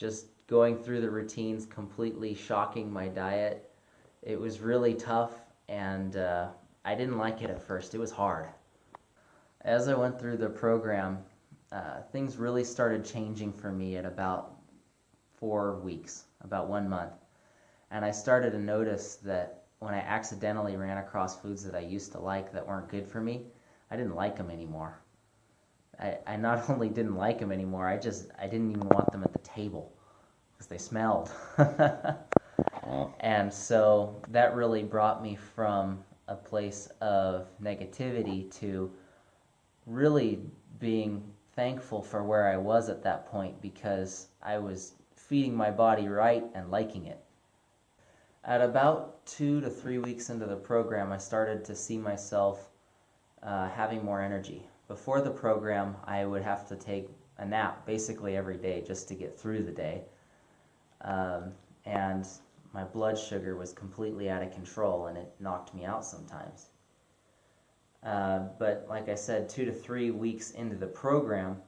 just going through the routines, completely shocking my diet. It was really tough, and I didn't like it at first. It was hard. As I went through the program, things really started changing for me at about 4 weeks, about 1 month. And I started to notice that when I accidentally ran across foods that I used to like that weren't good for me, I didn't like them anymore. I not only didn't like them anymore, I didn't even want them at the table because they smelled. And so that really brought me from a place of negativity to really being thankful for where I was at that point, because I was feeding my body right and liking it. At about 2 to 3 weeks into the program, I started to see myself having more energy. Before the program, I would have to take a nap basically every day just to get through the day. And my blood sugar was completely out of control, and it knocked me out sometimes. But like I said, 2 to 3 weeks into the program,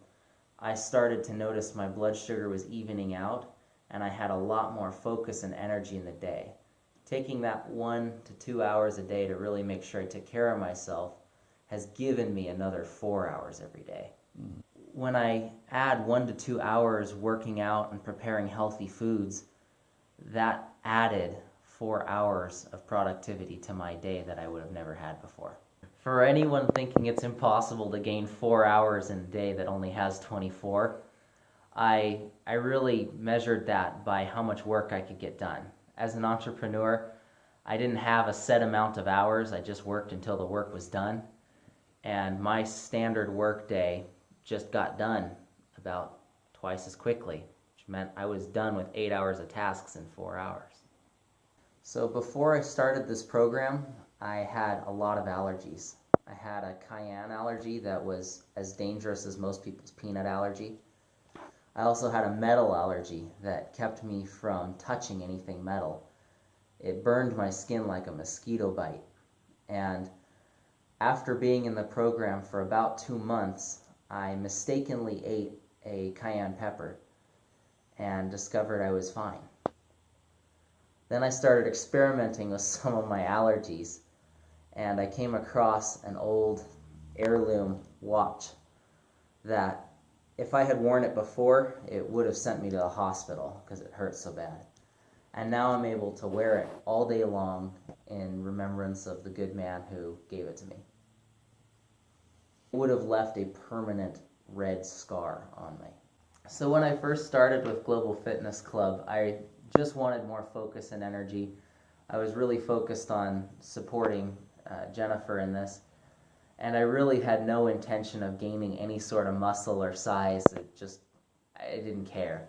I started to notice my blood sugar was evening out, and I had a lot more focus and energy in the day. Taking that 1 to 2 hours a day to really make sure I took care of myself has given me another 4 hours every day. When I add 1 to 2 hours working out and preparing healthy foods, that added 4 hours of productivity to my day that I would have never had before. For anyone thinking it's impossible to gain 4 hours in a day that only has 24, I really measured that by how much work I could get done. As an entrepreneur, I didn't have a set amount of hours. I just worked until the work was done. And my standard work day just got done about twice as quickly, which meant I was done with 8 hours of tasks in 4 hours. So before I started this program, I had a lot of allergies. I had a cayenne allergy that was as dangerous as most people's peanut allergy. I also had a metal allergy that kept me from touching anything metal. It burned my skin like a mosquito bite. And after being in the program for about 2 months, I mistakenly ate a cayenne pepper and discovered I was fine. Then I started experimenting with some of my allergies, and I came across an old heirloom watch that if I had worn it before, it would have sent me to the hospital because it hurt so bad. And now I'm able to wear it all day long in remembrance of the good man who gave it to me. It would have left a permanent red scar on me. So when I first started with Global Fitness Club, I just wanted more focus and energy. I was really focused on supporting Jennifer in this, and I really had no intention of gaining any sort of muscle or size. I didn't care.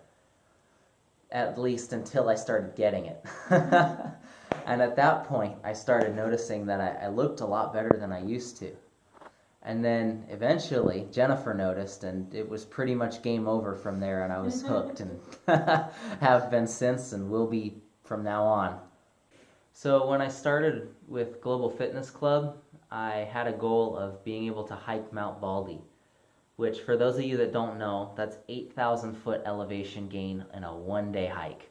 At least until I started getting it. And at that point, I started noticing that I looked a lot better than I used to. And then eventually, Jennifer noticed, and it was pretty much game over from there, and I was hooked, and have been since, and will be from now on. So when I started with Global Fitness Club, I had a goal of being able to hike Mount Baldy, which, for those of you that don't know, that's 8,000 foot elevation gain in a one-day hike,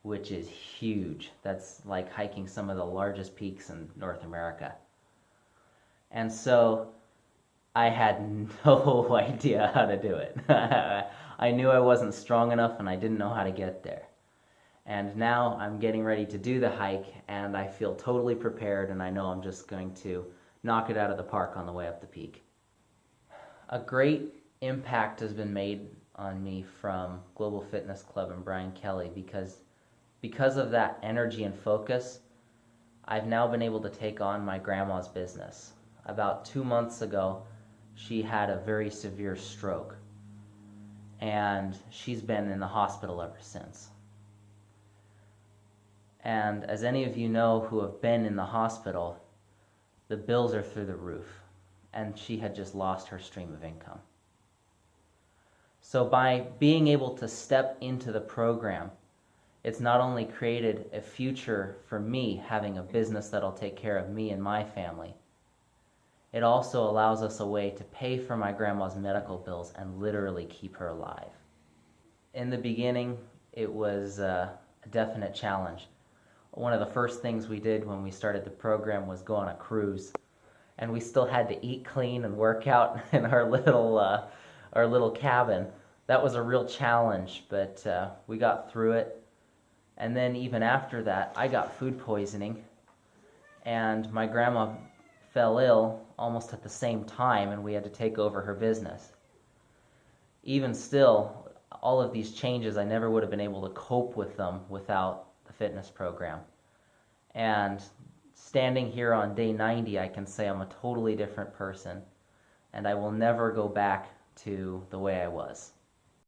which is huge. That's like hiking some of the largest peaks in North America. And so I had no idea how to do it. I knew I wasn't strong enough, and I didn't know how to get there. And now I'm getting ready to do the hike, and I feel totally prepared, and I know I'm just going to knock it out of the park on the way up the peak. A great impact has been made on me from Global Fitness Club and Brian Kelly because of that energy and focus. I've now been able to take on my grandma's business. About 2 months ago, she had a very severe stroke, and she's been in the hospital ever since. And as any of you know who have been in the hospital, the bills are through the roof, and she had just lost her stream of income. So by being able to step into the program, it's not only created a future for me having a business that'll take care of me and my family, it also allows us a way to pay for my grandma's medical bills and literally keep her alive. In the beginning, it was a definite challenge. One of the first things we did when we started the program was go on a cruise, and we still had to eat clean and work out in our little cabin. That was a real challenge, but we got through it. And then even after that, I got food poisoning, and my grandma fell ill almost at the same time, and we had to take over her business. Even still, all of these changes, I never would have been able to cope with them without the fitness program. And standing here on day 90, I can say I'm a totally different person, and I will never go back to the way I was.